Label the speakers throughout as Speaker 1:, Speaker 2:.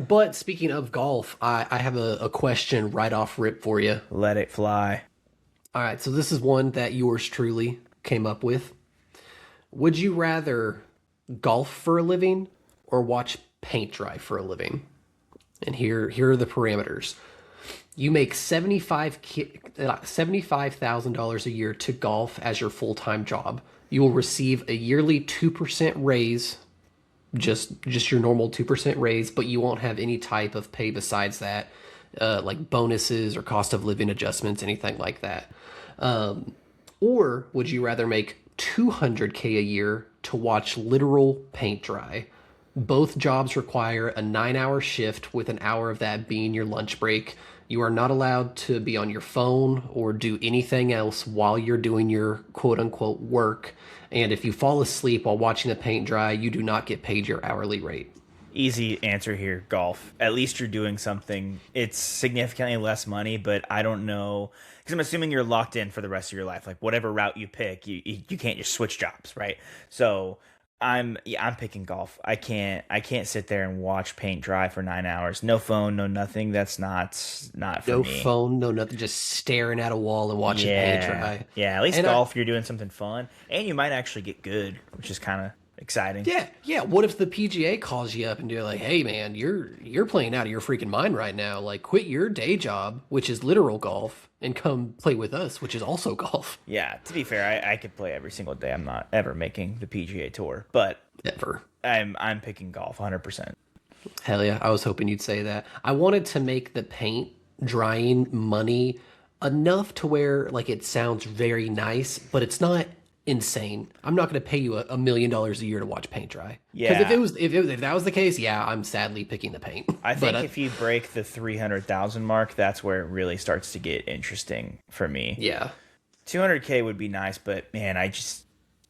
Speaker 1: But speaking of golf, I have a question right off rip for you.
Speaker 2: Let it fly.
Speaker 1: All right, so this is one that yours truly came up with. Would you rather golf for a living or watch paint dry for a living? And here are the parameters. You make $75,000 a year to golf as your full-time job. You will receive a yearly 2% raise, just your normal 2% raise, but you won't have any type of pay besides that, like bonuses or cost of living adjustments, anything like that. Or would you rather make 200K a year to watch literal paint dry? Both jobs require a 9-hour shift, with an hour of that being your lunch break. You are not allowed to be on your phone or do anything else while you're doing your quote unquote work. And if you fall asleep while watching the paint dry, you do not get paid your hourly rate.
Speaker 2: Easy answer here, golf. At least you're doing something. It's significantly less money, but I don't know, because I'm assuming you're locked in for the rest of your life. Like whatever route you pick, you can't just switch jobs, right? So I'm picking golf. I can't sit there and watch paint dry for 9 hours. No phone, no nothing. That's not for
Speaker 1: No
Speaker 2: me.
Speaker 1: phone, no nothing, just staring at a wall and watching paint
Speaker 2: Yeah,
Speaker 1: dry.
Speaker 2: yeah. At least
Speaker 1: And
Speaker 2: golf, you're doing something fun, and you might actually get good, which is kind of exciting.
Speaker 1: yeah. What if the PGA calls you up and you're like, "Hey, man, you're playing out of your freaking mind right now. Like, quit your day job, which is literal golf, and come play with us, which is also golf."
Speaker 2: Yeah, to be fair, I could play every single day. I'm not ever making the PGA Tour, but
Speaker 1: Ever.
Speaker 2: I'm picking golf 100%.
Speaker 1: Hell yeah, I was hoping you'd say that. I wanted to make the paint drying money enough to where like it sounds very nice, but it's not insane. I'm not going to pay you $1 million a year to watch paint dry. Because
Speaker 2: Yeah,
Speaker 1: if that was the case, yeah, I'm sadly picking the paint.
Speaker 2: I
Speaker 1: But
Speaker 2: think if you break the 300,000 mark, that's where it really starts to get interesting for me.
Speaker 1: yeah,
Speaker 2: 200K would be nice, but man, I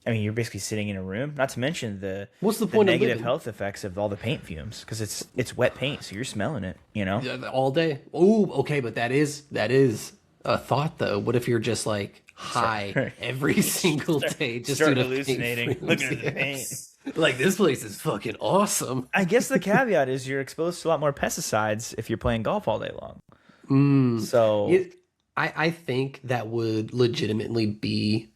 Speaker 2: mean, you're basically sitting in a room. Not to mention
Speaker 1: what's the
Speaker 2: the
Speaker 1: point of
Speaker 2: negative
Speaker 1: living
Speaker 2: health effects of all the paint fumes, because it's wet paint, so you're smelling it. You know?
Speaker 1: all day? Oh, okay, but that is a thought though. What if you're just like high every single day, just
Speaker 2: Start
Speaker 1: due to paint
Speaker 2: hallucinating,
Speaker 1: fumes?
Speaker 2: looking at the
Speaker 1: Yes.
Speaker 2: paint.
Speaker 1: Like this place is fucking awesome.
Speaker 2: I guess the caveat is you're exposed to a lot more pesticides if you're playing golf all day long. So
Speaker 1: It, I think that would legitimately be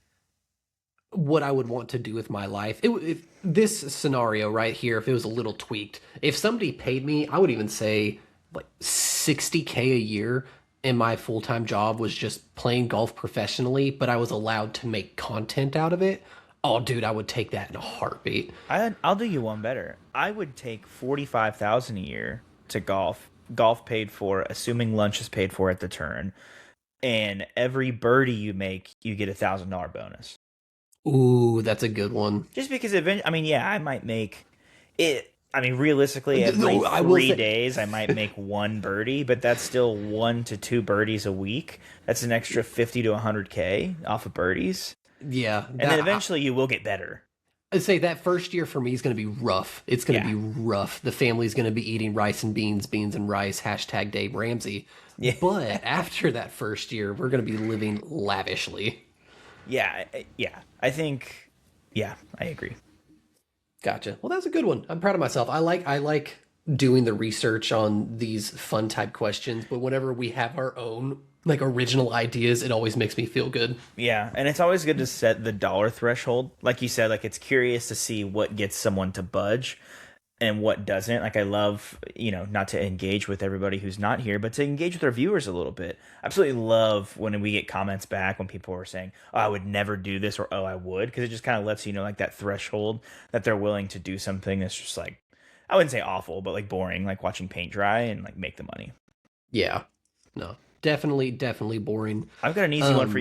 Speaker 1: what I would want to do with my life. If this scenario right here, if it was a little tweaked, if somebody paid me, I would even say like 60K a year, and my full-time job was just playing golf professionally, but I was allowed to make content out of it. Oh, dude, I would take that in a heartbeat.
Speaker 2: I'll do you one better. I would take 45,000 a year to golf. Golf paid for, assuming lunch is paid for at the turn, and every birdie you make, you get $1,000 bonus.
Speaker 1: Ooh, that's a good one.
Speaker 2: Just because eventually, I mean, yeah, I might make it. I mean, realistically, every
Speaker 1: No, I will
Speaker 2: 3 days, I might make one birdie, but that's still 1 to 2 birdies a week. That's an extra 50 to 100K off of birdies,
Speaker 1: Yeah,
Speaker 2: and then eventually you will get better.
Speaker 1: I'd say that first year for me is going to be rough. It's going to
Speaker 2: Yeah,
Speaker 1: be rough. The family's going to be eating rice and beans, beans and rice, hashtag Dave Ramsey.
Speaker 2: yeah,
Speaker 1: But after that first year, we're going to be living lavishly.
Speaker 2: yeah, yeah. I think, yeah, I agree.
Speaker 1: Gotcha. Well, that's a good one. I'm proud of myself. I like doing the research on these fun type questions, but whenever we have our own like original ideas, it always makes me feel good.
Speaker 2: Yeah, and it's always good to set the dollar threshold. Like you said, like it's curious to see what gets someone to budge and what doesn't. Like I love, not to engage with everybody who's not here, but to engage with our viewers a little bit. I absolutely love when we get comments back when people are saying, "Oh, I would never do this," or "Oh, I would," because it just kind of lets you know like that threshold that they're willing to do something that's just like, I wouldn't say awful, but like boring, like watching paint dry and like make the money.
Speaker 1: Yeah. No. Definitely boring.
Speaker 2: I've got an easy one for you.